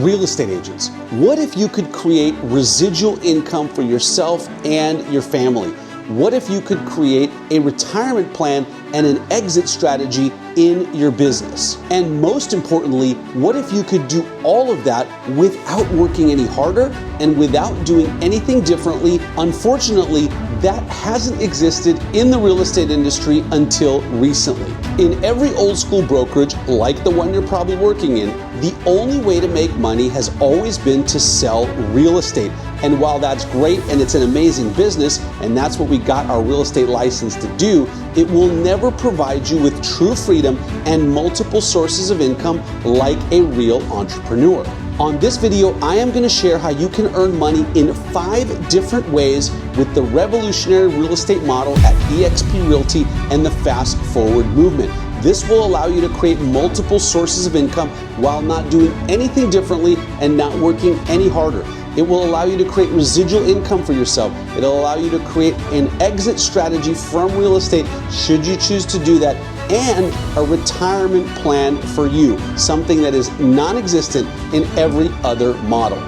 Real estate agents, what if you could create residual income for yourself and your family? What if you could create a retirement plan and an exit strategy in your business? And most importantly, what if you could do all of that without working any harder and without doing anything differently? Unfortunately, that hasn't existed in the real estate industry until recently. In every old school brokerage, like the one you're probably working in, the only way to make money has always been to sell real estate. And while that's great and it's an amazing business, and that's what we got our real estate license to do, it will never provide you with true freedom and multiple sources of income like a real entrepreneur. On this video, I am going to share how you can earn money in 5 different ways with the revolutionary real estate model at eXp Realty and the Fast Forward movement. This will allow you to create multiple sources of income while not doing anything differently and not working any harder. It will allow you to create residual income for yourself. It'll allow you to create an exit strategy from real estate should you choose to do that, and a retirement plan for you, something that is non-existent in every other model.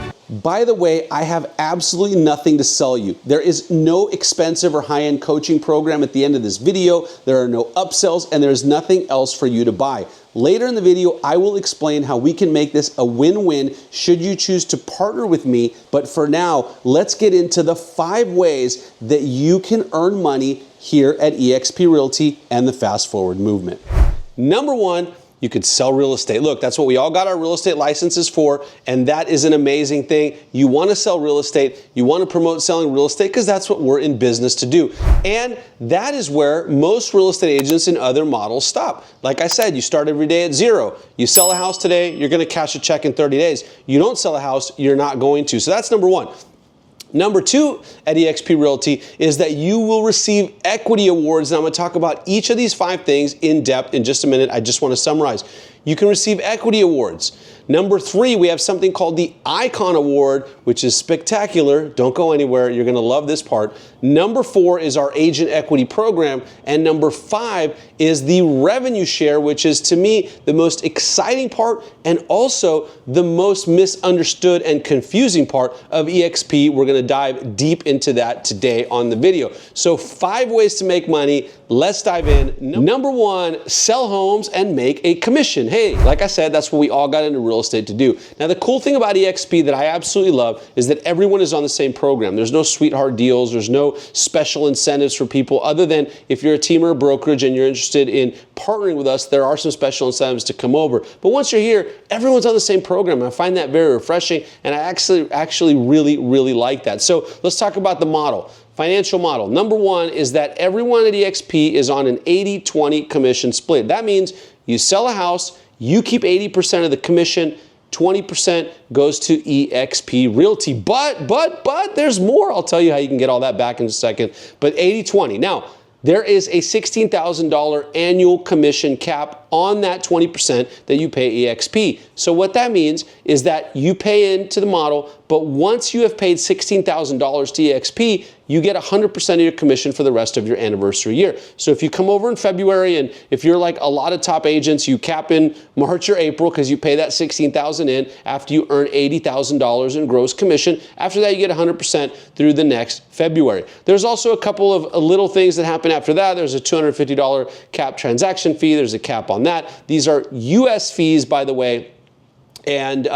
By the way, I have absolutely nothing to sell you. There is no expensive or high-end coaching program at the end of this video. There are no upsells, and there's nothing else for you to buy. Later in the video, I will explain how we can make this a win-win should you choose to partner with me. But for now, let's get into the 5 ways that you can earn money here at eXp Realty and the Fast Forward movement. Number 1, you could sell real estate. Look, that's what we all got our real estate licenses for, and that is an amazing thing. You want to sell real estate, you want to promote selling real estate because that's what we're in business to do. And that is where most real estate agents in other models stop. Like I said, you start every day at 0. You sell a house today, you're going to cash a check in 30 days. You don't sell a house, you're not going to. So that's number 1. Number 2 at eXp Realty is that you will receive equity awards. And I'm going to talk about each of these 5 things in depth in just a minute. I just want to summarize. You can receive equity awards. Number 3, we have something called the Icon Award, which is spectacular. Don't go anywhere. You're going to love this part. Number 4 is our Agent Equity Program. And number 5 is the revenue share, which is, to me, the most exciting part and also the most misunderstood and confusing part of eXp. We're going to dive deep into that today on the video. So 5 ways to make money. Let's dive in. Number 1, sell homes and make a commission. Hey, like I said, that's what we all got into real estate to do. Now, the cool thing about eXp that I absolutely love is that everyone is on the same program. There's no sweetheart deals. There's no special incentives for people other than if you're a team or a brokerage and you're interested in partnering with us, there are some special incentives to come over. But once you're here, everyone's on the same program. I find that very refreshing, and I actually really like that. So let's talk about the model. Financial model. Number 1 is that everyone at eXp is on an 80-20 commission split. That means you sell a house, you keep 80% of the commission, 20% goes to eXp Realty. But there's more. I'll tell you how you can get all that back in a second. But 80-20. Now, there is a $16,000 annual commission cap on that 20% that you pay eXp. So what that means is that you pay into the model, but once you have paid $16,000 to eXp, you get 100% of your commission for the rest of your anniversary year. So if you come over in February, and if you're like a lot of top agents, you cap in March or April because you pay that $16,000 in after you earn $80,000 in gross commission. After that, you get 100% through the next February. There's also a couple of little things that happen after that. There's a $250 cap transaction fee. There's a cap on that. These are US fees, by the way. And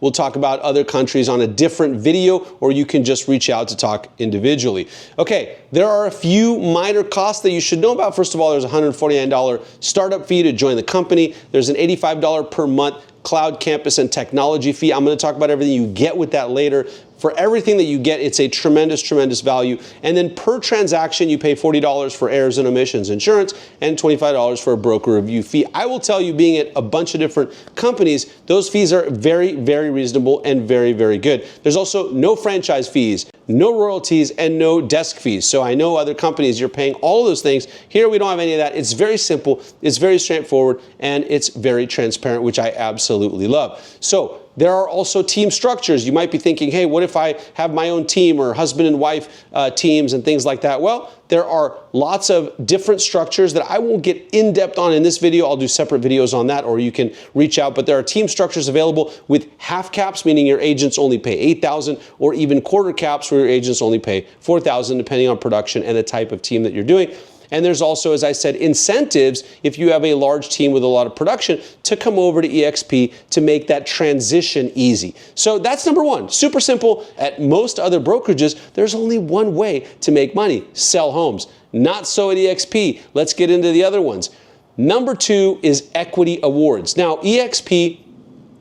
we'll talk about other countries on a different video, or you can just reach out to talk individually. Okay, there are a few minor costs that you should know about. First of all, there's a $149 startup fee to join the company. There's an $85 per month cloud campus and technology fee. I'm going to talk about everything you get with that later. For everything that you get, it's a tremendous value. And then per transaction, you pay $40 for errors and omissions insurance and $25 for a broker review fee. I will tell you, being at a bunch of different companies, those fees are very reasonable and very good. There's also no franchise fees, no royalties, and no desk fees. So I know other companies, you're paying all of those things. Here, we don't have any of that. It's very simple, it's very straightforward, and it's very transparent, which I absolutely absolutely love. So there are also team structures. You might be thinking, hey, what if I have my own team or husband and wife teams and things like that? Well, there are lots of different structures that I won't get in depth on in this video. I'll do separate videos on that, or you can reach out. But there are team structures available with half caps, meaning your agents only pay $8,000, or even quarter caps where your agents only pay $4,000, depending on production and the type of team that you're doing. And there's also, as I said, incentives if you have a large team with a lot of production to come over to eXp to make that transition easy. So that's number one. Super simple. At most other brokerages, there's only one way to make money: sell homes. Not so at eXp. Let's get into the other ones. Number two is equity awards. Now, eXp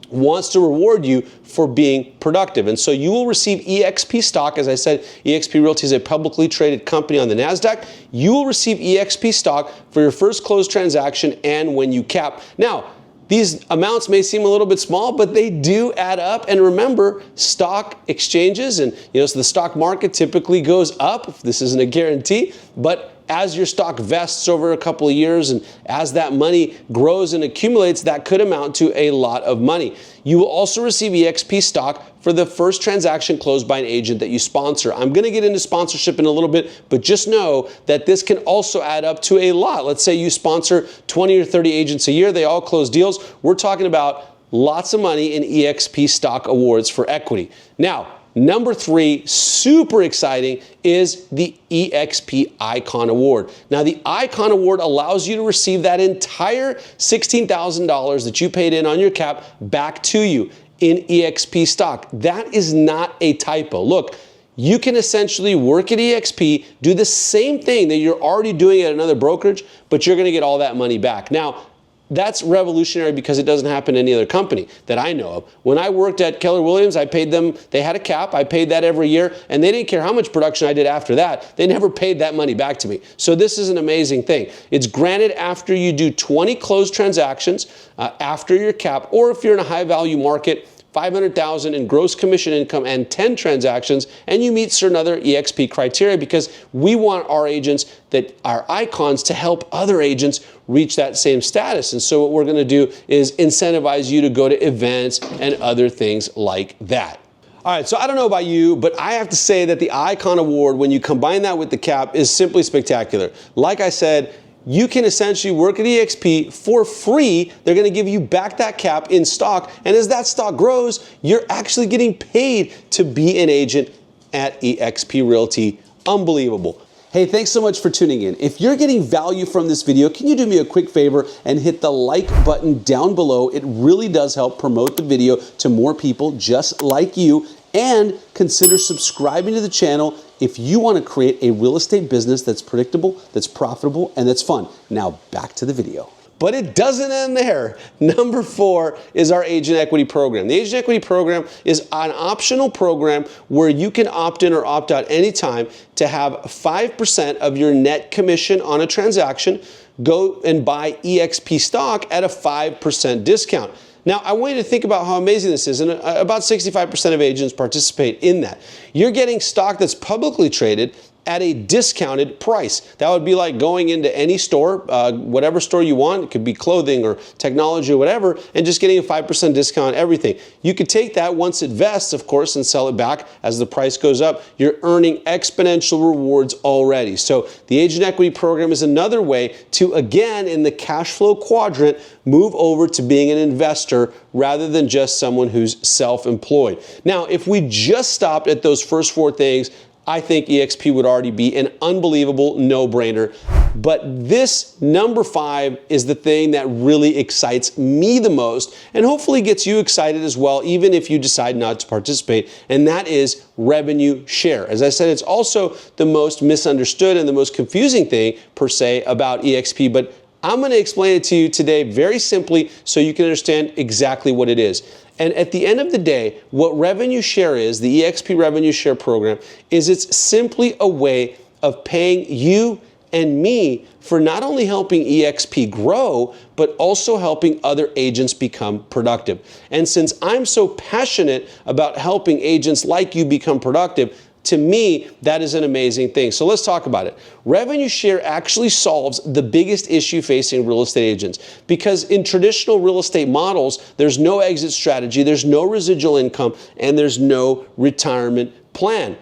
wants to reward you for being productive. And so you will receive eXp stock. As I said, eXp Realty is a publicly traded company on the NASDAQ. You will receive eXp stock for your first closed transaction and when you cap. Now, these amounts may seem a little bit small, but they do add up. And remember, stock exchanges and so the stock market typically goes up. This isn't a guarantee, but as your stock vests over a couple of years and as that money grows and accumulates, that could amount to a lot of money. You will also receive eXp stock for the first transaction closed by an agent that you sponsor. I'm going to get into sponsorship in a little bit, but just know that this can also add up to a lot. Let's say you sponsor 20 or 30 agents a year. They all close deals. We're talking about lots of money in eXp stock awards for equity. Now, number three, super exciting, is the eXp Icon Award. Now, the Icon Award allows you to receive that entire $16,000 that you paid in on your cap back to you in eXp stock. That is not a typo. Look, you can essentially work at eXp, do the same thing that you're already doing at another brokerage, but you're going to get all that money back. Now, that's revolutionary because it doesn't happen to any other company that I know of. When I worked at Keller Williams, I paid them, they had a cap, I paid that every year, and they didn't care how much production I did after that. They never paid that money back to me. So this is an amazing thing. It's granted after you do 20 closed transactions, after your cap, or if you're in a high value market, $500,000 in gross commission income and 10 transactions, and you meet certain other eXp criteria, because we want our agents that are icons to help other agents reach that same status. And so what we're going to do is incentivize you to go to events and other things like that. All right, so I don't know about you, but I have to say that the Icon Award, when you combine that with the cap, is simply spectacular. Like I said, you can essentially work at eXp for free. They're going to give you back that cap in stock. And as that stock grows, you're actually getting paid to be an agent at eXp Realty. Unbelievable. Hey, thanks so much for tuning in. If you're getting value from this video, can you do me a quick favor and hit the like button down below? It really does help promote the video to more people just like you. And consider subscribing to the channel if you want to create a real estate business that's predictable, that's profitable, and that's fun. Now back to the video. But it doesn't end there. Number four is our Agent Equity Program. The Agent Equity Program is an optional program where you can opt in or opt out anytime to have 5% of your net commission on a transaction go and buy eXp stock at a 5% discount. Now, I want you to think about how amazing this is, and about 65% of agents participate in that. You're getting stock that's publicly traded at a discounted price. That would be like going into any store, whatever store you want. It could be clothing or technology or whatever, and just getting a 5% discount on everything. You could take that once it vests, of course, and sell it back as the price goes up. You're earning exponential rewards already. So the Agent Equity Program is another way to, again, in the cash flow quadrant, move over to being an investor rather than just someone who's self-employed. Now, if we just stopped at those first four things, I think eXp would already be an unbelievable no-brainer. But this number five is the thing that really excites me the most, and hopefully gets you excited as well, even if you decide not to participate, and that is revenue share. As I said, it's also the most misunderstood and the most confusing thing, per se, about eXp, but I'm going to explain it to you today very simply so you can understand exactly what it is. And at the end of the day, what revenue share is, the eXp revenue share program, is it's simply a way of paying you and me for not only helping eXp grow, but also helping other agents become productive. And since I'm so passionate about helping agents like you become productive, To me, that is an amazing thing. So let's talk about it. Revenue share actually solves the biggest issue facing real estate agents, because in traditional real estate models, there's no exit strategy, there's no residual income, and there's no retirement plan.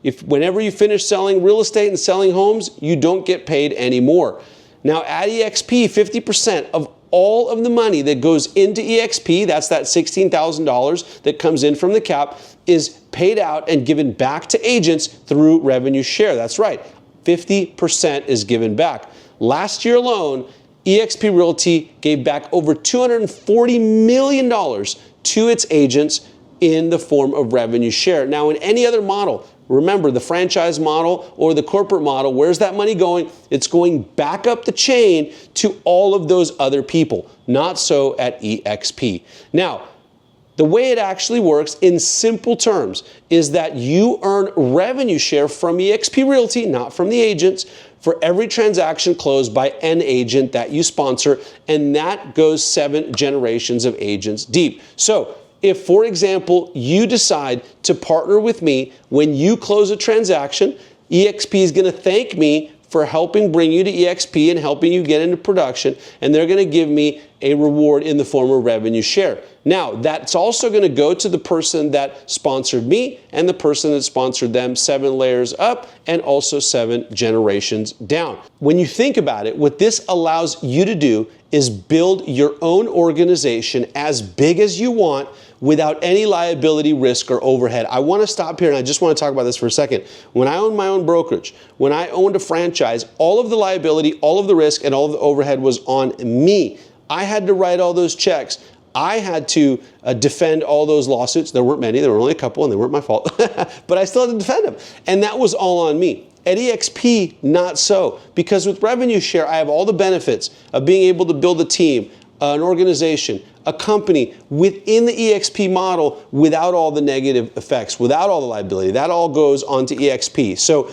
If whenever you finish selling real estate and selling homes, you don't get paid anymore. Now at eXp, 50% of all of the money that goes into eXp, that's that $16,000 that comes in from the cap, is paid out and given back to agents through revenue share. That's right, 50% is given back. Last year alone, eXp Realty gave back over $240 million to its agents in the form of revenue share. Now, in any other model, remember the franchise model or the corporate model, where's that money going? It's going back up the chain to all of those other people. Not so at eXp. Now, the way it actually works in simple terms is that you earn revenue share from eXp Realty, not from the agents, for every transaction closed by an agent that you sponsor, and that goes 7 generations of agents deep. So, if, for example, you decide to partner with me when you close a transaction, eXp is going to thank me for helping bring you to eXp and helping you get into production, and they're going to give me a reward in the form of revenue share. Now, that's also going to go to the person that sponsored me and the person that sponsored them 7 layers up and also 7 generations down. When you think about it, what this allows you to do is build your own organization as big as you want without any liability, risk, or overhead. I want to stop here and I just want to talk about this for a second. When I owned my own brokerage, when I owned a franchise, all of the liability, all of the risk, and all of the overhead was on me. I had to write all those checks. I had to defend all those lawsuits. There weren't many, there were only a couple, and they weren't my fault. But I still had to defend them. And that was all on me. At eXp, not so. Because with revenue share, I have all the benefits of being able to build a team, an organization, a company within the eXp model without all the negative effects, without all the liability. That all goes onto eXp. So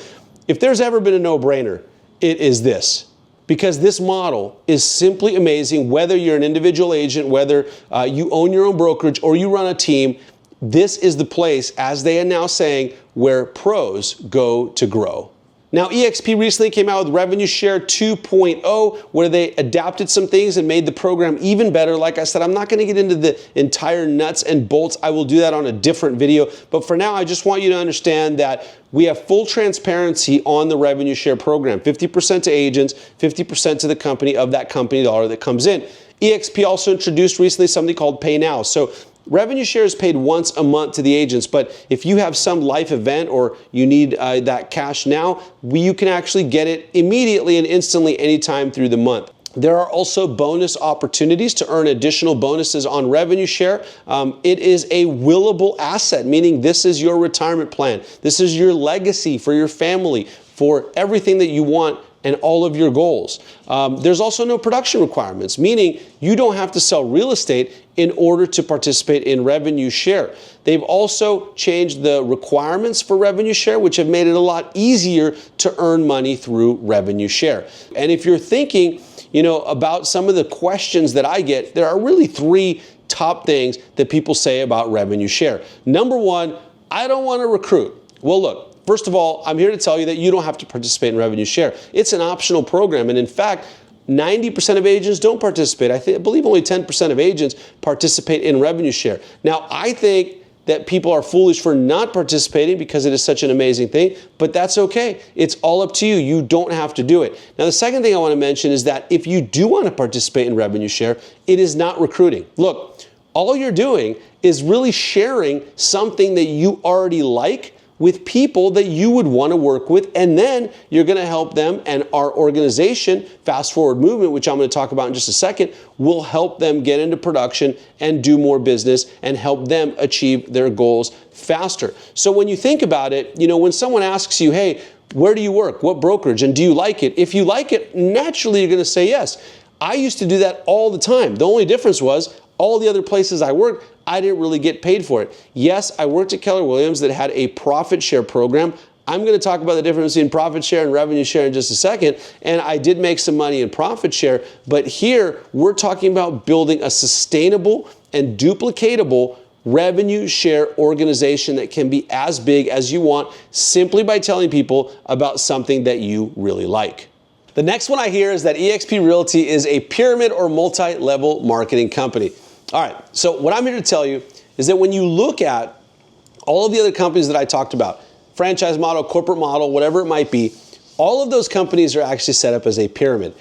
if there's ever been a no-brainer, it is this. Because this model is simply amazing, whether you're an individual agent, whether you own your own brokerage or you run a team, this is the place, as they are now saying, where pros go to grow. Now, eXp recently came out with Revenue Share 2.0, where they adapted some things and made the program even better. Like I said, I'm not going to get into the entire nuts and bolts. I will do that on a different video. But for now, I just want you to understand that we have full transparency on the Revenue Share program. 50% to agents, 50% to the company of that company dollar that comes in. eXp also introduced recently something called Pay Now. So revenue share is paid once a month to the agents, but if you have some life event or you need that cash now, you can actually get it immediately and instantly anytime through the month. There are also bonus opportunities to earn additional bonuses on revenue share. It is a willable asset, meaning this is your retirement plan. This is your legacy for your family, for everything that you want and all of your goals. There's also no production requirements, meaning you don't have to sell real estate in order to participate in revenue share. They've also changed the requirements for revenue share, which have made it a lot easier to earn money through revenue share. And if you're thinking, about some of the questions that I get, there are really 3 top things that people say about revenue share. Number 1, I don't want to recruit. Well, look, first of all, I'm here to tell you that you don't have to participate in revenue share. It's an optional program, and in fact, 90% of agents don't participate. I believe only 10% of agents participate in revenue share. Now, I think that people are foolish for not participating because it is such an amazing thing, but that's okay. It's all up to you. You don't have to do it. Now, the second thing I want to mention is that if you do want to participate in revenue share, it is not recruiting. Look, all you're doing is really sharing something that you already like with people that you would want to work with, and then you're going to help them, and our organization, Fast Forward Movement, which I'm going to talk about in just a second, will help them get into production and do more business and help them achieve their goals faster. So when you think about it, when someone asks you, hey, where do you work? What brokerage? And do you like it? If you like it, naturally you're going to say yes. I used to do that all the time. The only difference was all the other places I worked, I didn't really get paid for it. Yes, I worked at Keller Williams that had a profit share program. I'm going to talk about the difference between profit share and revenue share in just a second. And I did make some money in profit share, but here we're talking about building a sustainable and duplicatable revenue share organization that can be as big as you want simply by telling people about something that you really like. The next one I hear is that eXp Realty is a pyramid or multi-level marketing company. All right, so what I'm here to tell you is that when you look at all of the other companies that I talked about, franchise model, corporate model, whatever it might be, all of those companies are actually set up as a pyramid.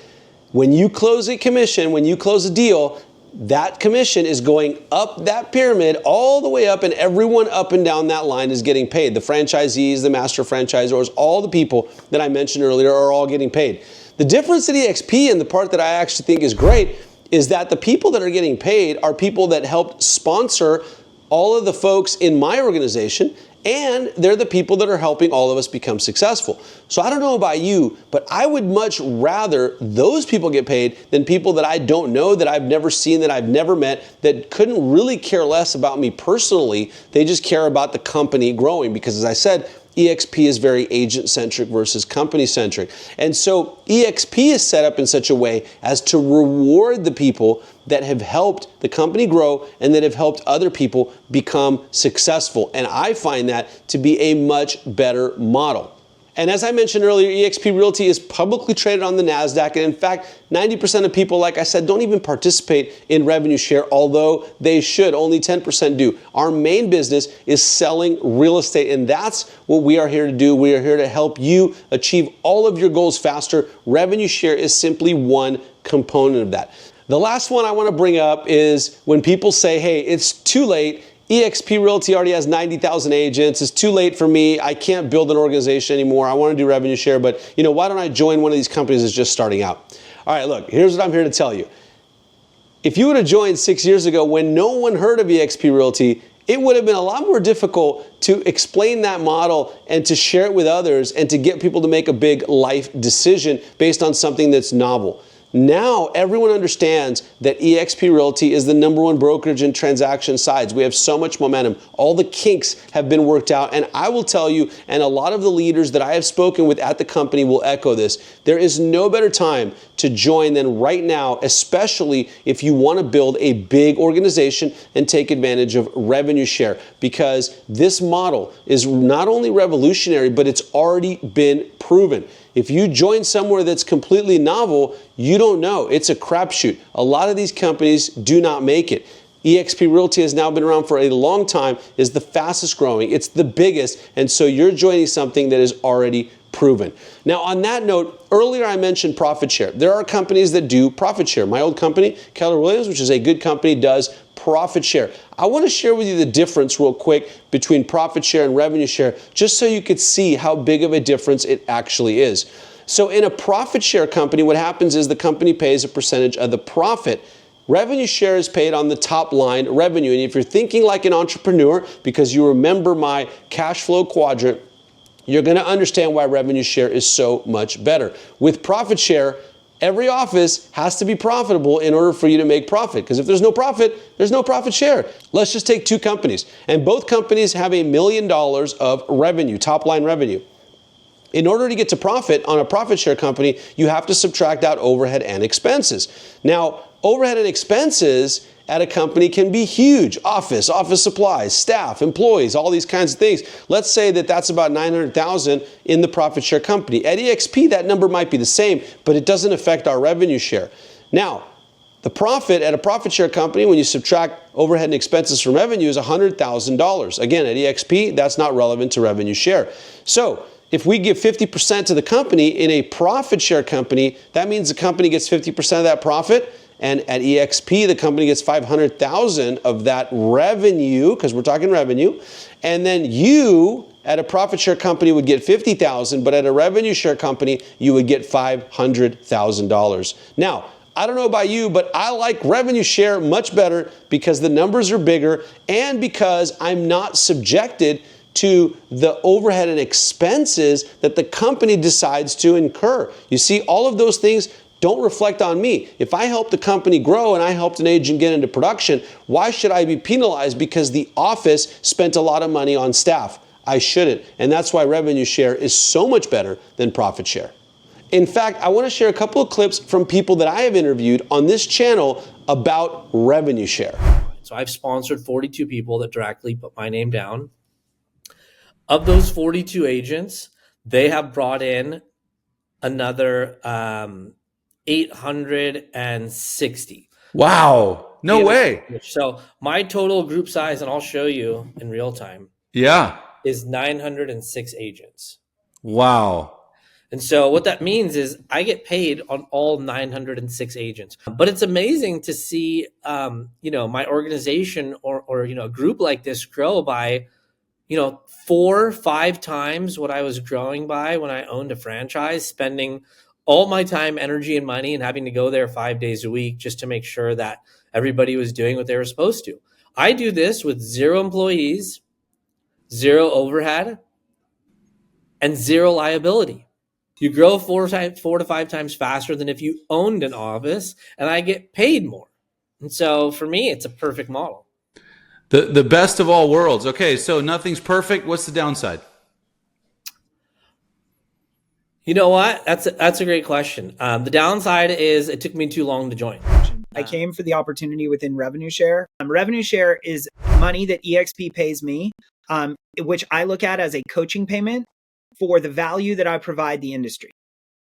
When you close a commission, when you close a deal, that commission is going up that pyramid all the way up, and everyone up and down that line is getting paid. The franchisees, the master franchisors, all the people that I mentioned earlier are all getting paid. The difference at eXp, and the part that I actually think is great, is that the people that are getting paid are people that helped sponsor all of the folks in my organization, and they're the people that are helping all of us become successful. So I don't know about you, but I would much rather those people get paid than people that I don't know, that I've never seen, that I've never met, that couldn't really care less about me personally. They just care about the company growing, because as I said, eXp is very agent-centric versus company-centric. And so eXp is set up in such a way as to reward the people that have helped the company grow and that have helped other people become successful. And I find that to be a much better model. And as I mentioned earlier, eXp Realty is publicly traded on the NASDAQ. And in fact, 90% of people, like I said, don't even participate in revenue share, although they should. Only 10% do. Our main business is selling real estate, and that's what we are here to do. We are here to help you achieve all of your goals faster. Revenue share is simply one component of that. The last one I want to bring up is when people say, hey, it's too late. eXp Realty already has 90,000 agents. It's too late for me. I can't build an organization anymore. I want to do revenue share, but why don't I join one of these companies that's just starting out? All right, look, here's what I'm here to tell you. If you would have joined 6 years ago when no one heard of eXp Realty, it would have been a lot more difficult to explain that model and to share it with others and to get people to make a big life decision based on something that's novel. Now, everyone understands that eXp Realty is the #1 brokerage in transaction sides. We have so much momentum. All the kinks have been worked out. And I will tell you, and a lot of the leaders that I have spoken with at the company will echo this, there is no better time to join than right now, especially if you want to build a big organization and take advantage of revenue share, because this model is not only revolutionary, but it's already been proven. If you join somewhere that's completely novel, you don't know. It's a crapshoot. A lot of these companies do not make it. eXp Realty has now been around for a long time, is the fastest growing, it's the biggest, and so you're joining something that is already proven. Now, on that note, earlier I mentioned profit share. There are companies that do profit share. My old company, Keller Williams, which is a good company, does profit share. I want to share with you the difference real quick between profit share and revenue share, just so you could see how big of a difference it actually is. So in a profit share company, what happens is the company pays a percentage of the profit. Revenue share is paid on the top line revenue. And if you're thinking like an entrepreneur, because you remember my cash flow quadrant, you're going to understand why revenue share is so much better. With profit share, every office has to be profitable in order for you to make profit. Because if there's no profit, there's no profit share. Let's just take two companies. And both companies have $1 million of revenue, top line revenue. In order to get to profit on a profit share company, you have to subtract out overhead and expenses. Now, overhead and expenses at a company can be huge. Office supplies, staff, employees, all these kinds of things. Let's say that that's about $900,000 in the profit share company. At eXp, that number might be the same, but it doesn't affect our revenue share. Now, the profit at a profit share company, when you subtract overhead and expenses from revenue, is $100,000. Again, at eXp, that's not relevant to revenue share. So, if we give 50% to the company in a profit share company, that means the company gets 50% of that profit. And at eXp, the company gets $500,000 of that revenue, because we're talking revenue. And then you, at a profit share company, would get $50,000, but at a revenue share company, you would get $500,000. Now, I don't know about you, but I like revenue share much better because the numbers are bigger and because I'm not subjected to the overhead and expenses that the company decides to incur. You see, all of those things don't reflect on me. If I help the company grow and I helped an agent get into production, why should I be penalized because the office spent a lot of money on staff? I shouldn't. And that's why revenue share is so much better than profit share. In fact, I want to share a couple of clips from people that I have interviewed on this channel about revenue share. So I've sponsored 42 people that directly put my name down. Of those 42 agents, they have brought in another 860. Wow. No way. So my total group size, and I'll show you in real time, is 906 agents. Wow. And so what that means is I get paid on all 906 agents. But it's amazing to see, my organization or a group like this grow by, 4-5 times what I was growing by when I owned a franchise, spending all my time, energy, and money, and having to go there 5 days a week just to make sure that everybody was doing what they were supposed to. I do this with 0 employees, 0 overhead, and 0 liability. You grow 4 to 5 times faster than if you owned an office, and I get paid more. And so for me, it's a perfect model. The best of all worlds. Okay, so nothing's perfect. What's the downside? You know what? That's a great question. The downside is it took me too long to join. I came for the opportunity within revenue share. Revenue share is money that eXp pays me, which I look at as a coaching payment for the value that I provide the industry.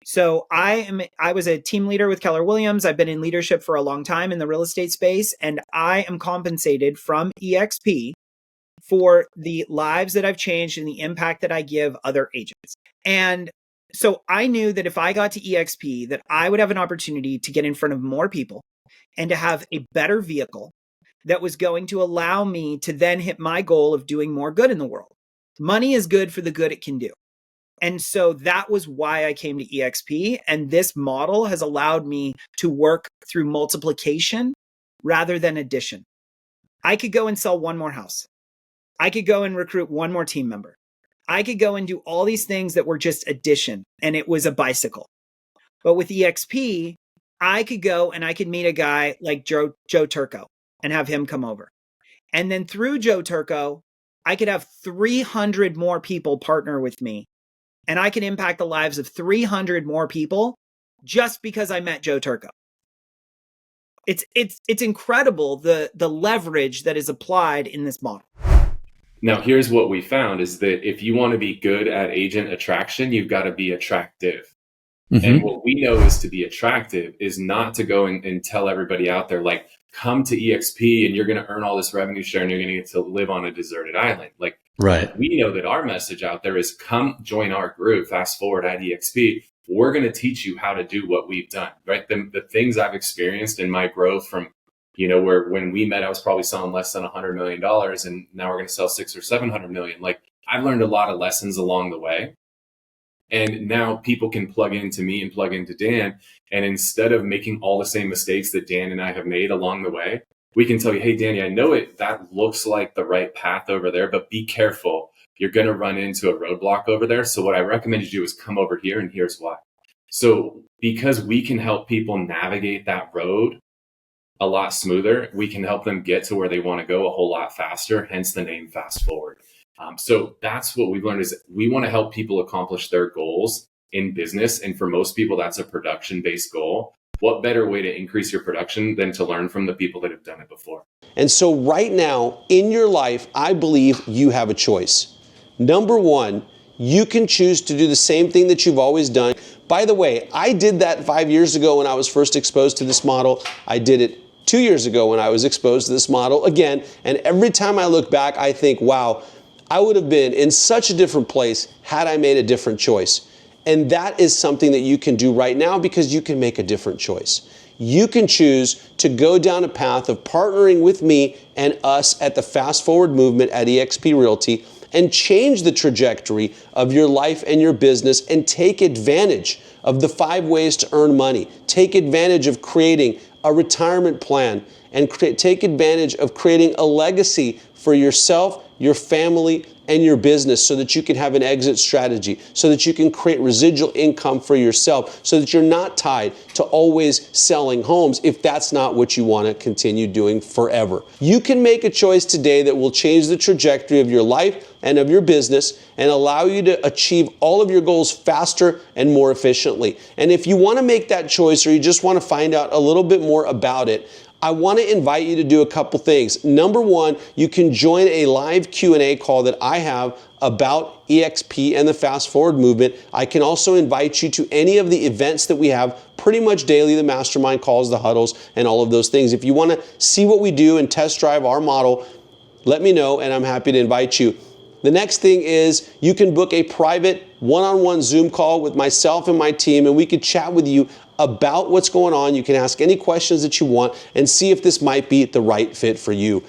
So I was a team leader with Keller Williams. I've been in leadership for a long time in the real estate space, and I am compensated from eXp for the lives that I've changed and the impact that I give other agents. And so I knew that if I got to eXp, that I would have an opportunity to get in front of more people and to have a better vehicle that was going to allow me to then hit my goal of doing more good in the world. Money is good for the good it can do. And so that was why I came to eXp. And this model has allowed me to work through multiplication rather than addition. I could go and sell one more house. I could go and recruit one more team member. I could go and do all these things that were just addition, and it was a bicycle. But with eXp, I could go and I could meet a guy like Joe Turco and have him come over. And then through Joe Turco, I could have 300 more people partner with me. And I can impact the lives of 300 more people just because I met Joe Turco. It's incredible the leverage that is applied in this model. Now, here's what we found is that if you want to be good at agent attraction, you've got to be attractive. Mm-hmm. And what we know is to be attractive is not to go and tell everybody out there, like, come to eXp and you're going to earn all this revenue share and you're going to get to live on a deserted island. Like, right. We know that our message out there is come join our group, fast forward at eXp. We're going to teach you how to do what we've done, right? The things I've experienced in my growth from, where when we met, I was probably selling less than $100 million and now we're going to sell 600 or 700 million. Like, I've learned a lot of lessons along the way. And now people can plug into me and plug into Dan. And instead of making all the same mistakes that Dan and I have made along the way, we can tell you, hey, Danny, I know that looks like the right path over there, but be careful. You're going to run into a roadblock over there. So what I recommend you do is come over here, and here's why. So because we can help people navigate that road a lot smoother, we can help them get to where they want to go a whole lot faster, hence the name Fast Forward. So that's what we've learned is we want to help people accomplish their goals in business. And for most people, that's a production-based goal. What better way to increase your production than to learn from the people that have done it before? And so right now in your life, I believe you have a choice. Number one, you can choose to do the same thing that you've always done. By the way, I did that 5 years ago when I was first exposed to this model. I did it 2 years ago when I was exposed to this model again. And every time I look back, I think, wow, I would have been in such a different place had I made a different choice. And that is something that you can do right now because you can make a different choice. You can choose to go down a path of partnering with me and us at the Fast Forward movement at eXp Realty and change the trajectory of your life and your business and take advantage of the 5 ways to earn money. Take advantage of creating a retirement plan and take advantage of creating a legacy for yourself, your family, and your business so that you can have an exit strategy, so that you can create residual income for yourself, so that you're not tied to always selling homes if that's not what you want to continue doing forever. You can make a choice today that will change the trajectory of your life and of your business and allow you to achieve all of your goals faster and more efficiently. And if you want to make that choice or you just want to find out a little bit more about it, I want to invite you to do a couple things. Number one, you can join a live Q&A call that I have about eXp and the Fast Forward movement. I can also invite you to any of the events that we have pretty much daily, the mastermind calls, the huddles, and all of those things. If you want to see what we do and test drive our model, let me know and I'm happy to invite you. The next thing is you can book a private one-on-one Zoom call with myself and my team, and we could chat with you about what's going on. You can ask any questions that you want and see if this might be the right fit for you.